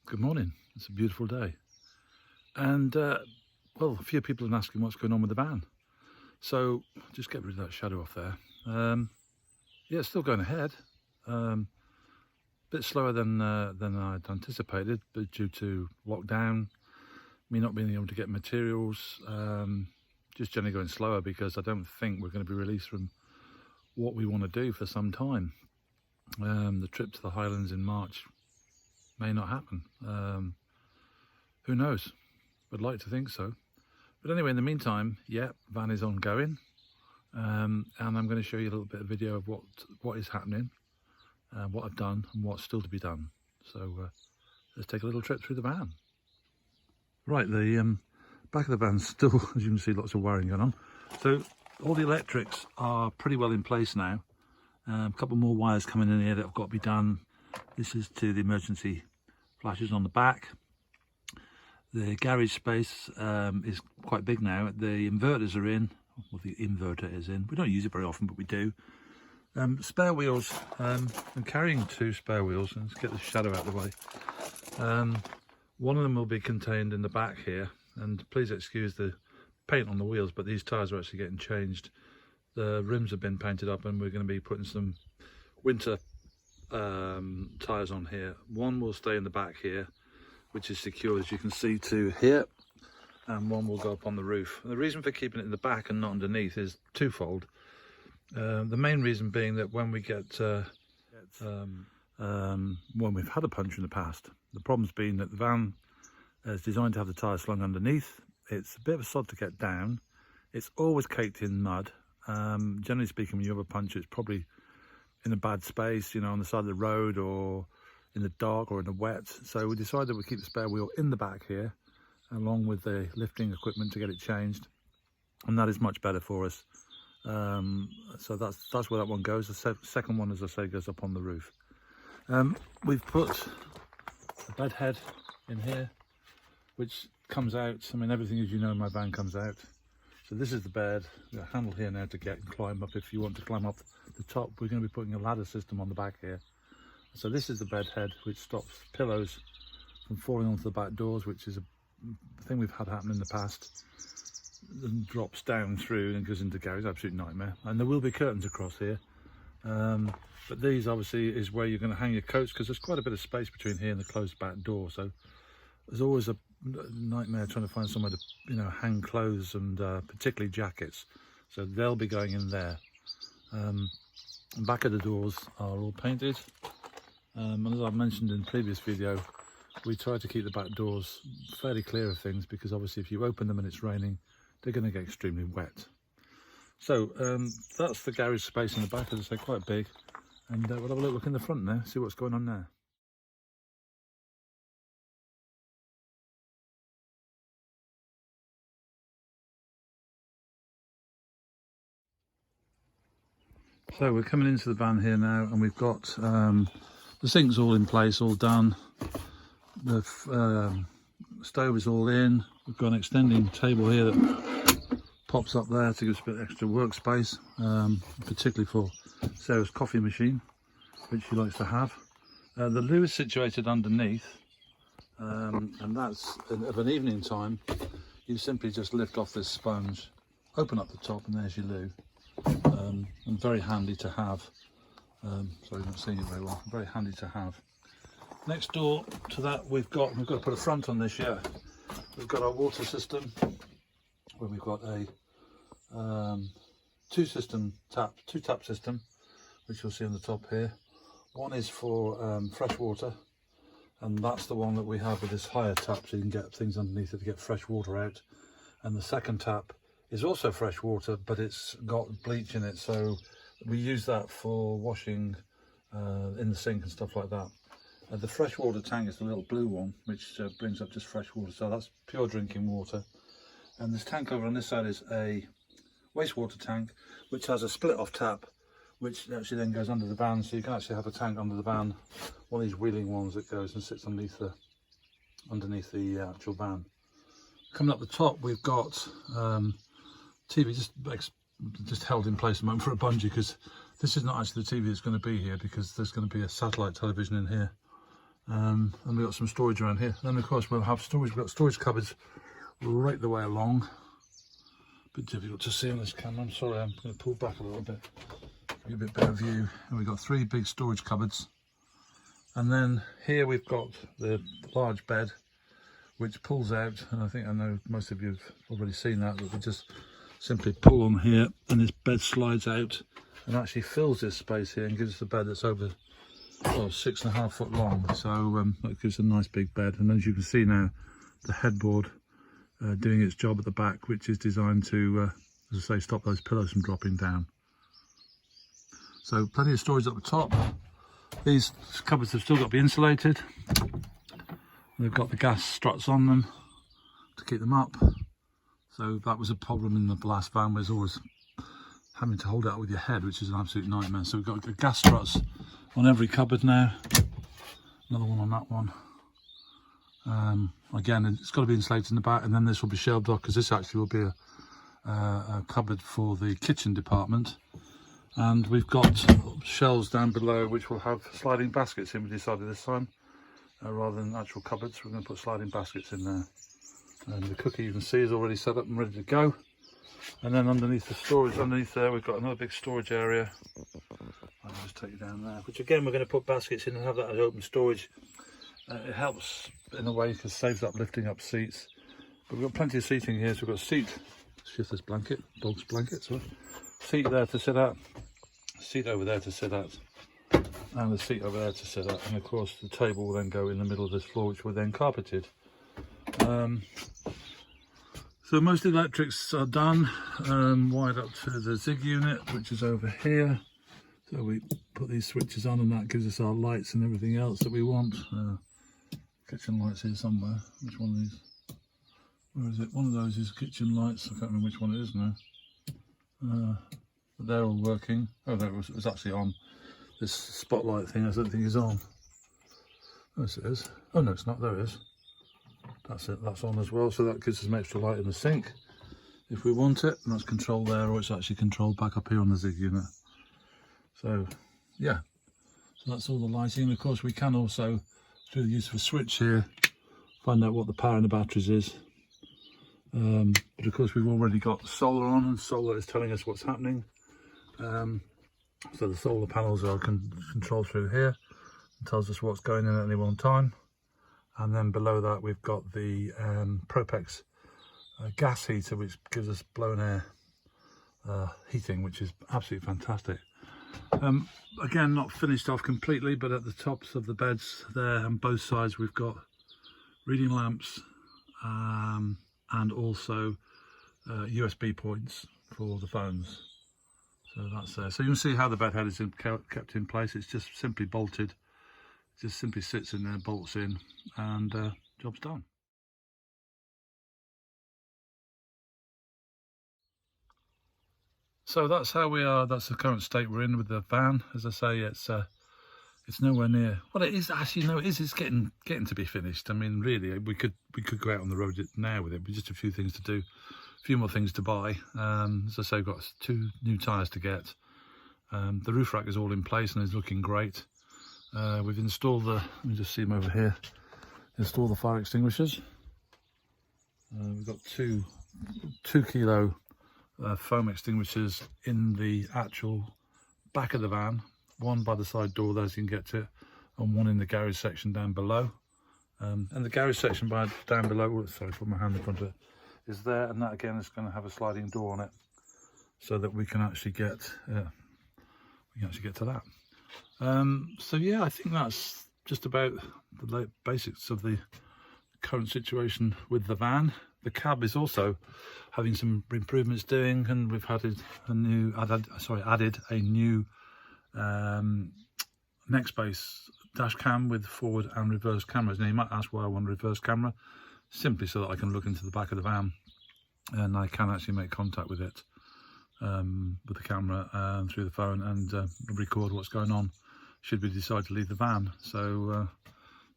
Good morning. It's a beautiful day. And, well, a few people are asking what's going on with the van. So just get rid of that shadow off there. Yeah, it's still going ahead. Bit slower than I'd anticipated, but due to lockdown, me not being able to get materials, just generally going slower because I don't think we're going to be released from what we want to do for some time. The trip to the Highlands in March may not happen. Who knows? I'd like to think so. But anyway, in the meantime, yeah, van is ongoing. And I'm going to show you a little bit of video of what is happening, what I've done and what's still to be done. So let's take a little trip through the van. Right, the back of the van's still, as you can see, lots of wiring going on. So all the electrics are pretty well in place now. A couple more wires coming in here that have got to be done. This is to the emergency flashes on the back. The garage space is quite big now. The inverters are in. Well, the inverter is in. We don't use it very often, but we do. Spare wheels. I'm carrying 2 spare wheels. Let's get the shadow out of the way. One of them will be contained in the back here. And please excuse the paint on the wheels, but these tyres are actually getting changed. The rims have been painted up and we're going to be putting some winter tyres on here. One will stay in the back here, which is secure, as you can see, to here, and one will go up on the roof. And the reason for keeping it in the back and not underneath is twofold. The main reason being that when we get when we've had a puncture in the past, the problem's been that the van is designed to have the tyre slung underneath. It's a bit of a sod to get down. It's always caked in mud. Generally speaking, when you have a puncture, it's probably in a bad space, you know, on the side of the road or in the dark or in the wet. So we decided we'd keep the spare wheel in the back here along with the lifting equipment to get it changed, and that is much better for us. So that's where that one goes. The second one, as I say, goes up on the roof. We've put a bed head in here which comes out. I mean, everything, as you know, in my van comes out. So this is the bed. There's a handle here now to get and climb up if you want to climb up the top. We're going to be putting a ladder system on the back here. So this is the bed head, which stops pillows from falling onto the back doors, which is a thing we've had happen in the past. And drops down through and goes into the garage. Absolute nightmare. And there will be curtains across here. But these obviously is where you're going to hang your coats, because there's quite a bit of space between here and the closed back door. So there's always a nightmare trying to find somewhere to, you know, hang clothes and particularly jackets. So they'll be going in there. Back of the doors are all painted. And as I've mentioned in the previous video, we try to keep the back doors fairly clear of things, because obviously if you open them and it's raining, they're going to get extremely wet. So that's the garage space in the back, as I say, quite big. And we'll have a look in the front now, see what's going on there. So we're coming into the van here now, and we've got the sink's all in place, all done. The stove is all in. We've got an extending table here that pops up there to give us a bit of extra workspace, particularly for Sarah's coffee machine, which she likes to have. The loo is situated underneath, and that's of an evening time. You simply just lift off this sponge, open up the top, and there's your loo. And very handy to have. Sorry, I'm not seeing it very well. Very handy to have. Next door to that, we've got to put a front on this. Yeah, we've got our water system, where we've got a two tap system, which you'll see on the top here. One is for fresh water, and that's the one that we have with this higher tap, so you can get things underneath it to get fresh water out. And the second tap is also fresh water, but it's got bleach in it, so we use that for washing in the sink and stuff like that. The freshwater tank is the little blue one, which brings up just fresh water, so that's pure drinking water. And this tank over on this side is a wastewater tank, which has a split off tap, which actually then goes under the van, so you can actually have a tank under the van, one of these wheeling ones that goes and sits underneath the actual van. Coming up the top, we've got TV just held in place a moment for a bungee, because this is not actually the TV that's going to be here, because there's going to be a satellite television in here. And we've got some storage around here. Then of course we'll have storage. We've got storage cupboards right the way along. A bit difficult to see on this camera, I'm sorry, I'm going to pull back a little bit, give you a bit better view. And we've got 3 big storage cupboards. And then here we've got the large bed, which pulls out, and I know most of you have already seen that, but we just simply pull on here and this bed slides out and actually fills this space here and gives us a bed that's over 6.5 foot long. So that gives a nice big bed. And as you can see now, the headboard doing its job at the back, which is designed to, as I say, stop those pillows from dropping down. So plenty of storage at the top. These cupboards have still got to be insulated. They've got the gas struts on them to keep them up. So that was a problem in the last van, was always having to hold it up with your head, which is an absolute nightmare. So we've got the gas struts on every cupboard now. Another one on that one. Again, it's got to be insulated in the back, and then this will be shelved off, because this actually will be a cupboard for the kitchen department. And we've got shelves down below which will have sliding baskets in. We decided this time, rather than actual cupboards, we're going to put sliding baskets in there. And the cooker, you can see, is already set up and ready to go. And then underneath the storage, underneath there, we've got another big storage area. I'll just take you down there, which again we're going to put baskets in and have that as open storage. It helps in a way because it saves up lifting up seats. But we've got plenty of seating here, so we've got a seat, shift this blanket, dog's blanket, sorry. Seat there to sit at, seat over there to sit at, and the seat over there to sit at. And of course the table will then go in the middle of this floor, which will then carpeted. So most electrics are done, wired up to the Zig unit, which is over here. So we put these switches on and that gives us our lights and everything else that we want. Kitchen lights here somewhere. Which one of these? Where is it? One of those is kitchen lights. I can't remember which one it is now. But they're all working. Oh, that was actually on. This spotlight thing I don't think is on. Yes, it is. Oh no, it's not. There it is. That's it. That's on as well. So that gives us some extra light in the sink if we want it. And that's controlled there, or it's actually controlled back up here on the Zig unit. So yeah, so that's all the lighting. And of course we can also, through the use of a switch here, find out what the power in the batteries is. But of course we've already got solar on, and solar is telling us what's happening. So the solar panels are controlled through here and tells us what's going in at any one time. And then below that we've got the Propex gas heater, which gives us blown air heating, which is absolutely fantastic. Again, not finished off completely, but at the tops of the beds there and both sides we've got reading lamps and also USB points for the phones. So that's there. So you can see how the bed head is kept in place. It's just simply bolted. It just simply sits in there, bolts in, and job's done. So that's how we are. That's the current state we're in with the van. As I say, it's nowhere near. Well, it is actually, no, it is. It's getting to be finished. I mean, really, we could go out on the road now with it, but just a few things to do, a few more things to buy. As I say, we've got 2 new tyres to get. The roof rack is all in place and is looking great. We've installed the. Let me just see them over here. Install the fire extinguishers. We've got 2 kilo foam extinguishers in the actual back of the van, one by the side door there so you can get to it, and one in the garage section down below. And the garage section down below, sorry, put my hand in front of it, is there, and that again is going to have a sliding door on it so that we can actually get to that. So yeah, I think that's just about the basics of the current situation with the van. The cab is also having some improvements doing, and we've added a new Nextbase dash cam with forward and reverse cameras. Now you might ask why I want a reverse camera. Simply so that I can look into the back of the van and I can actually make contact with it, with the camera through the phone, and record what's going on should we decide to leave the van. So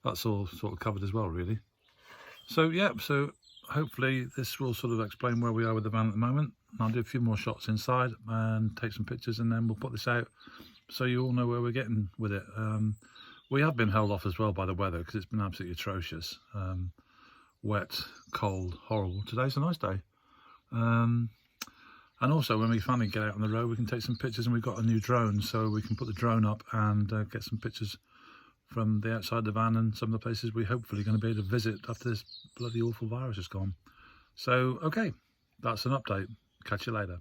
that's all sort of covered as well, really. So yeah, so hopefully this will sort of explain where we are with the van at the moment. I'll do a few more shots inside and take some pictures, and then we'll put this out so you all know where we're getting with it. We have been held off as well by the weather because it's been absolutely atrocious. Wet, cold, horrible. Today's a nice day. And also when we finally get out on the road, we can take some pictures, and we've got a new drone, so we can put the drone up and get some pictures from the outside the van and some of the places we're hopefully going to be able to visit after this bloody awful virus is gone. So, okay, that's an update. Catch you later.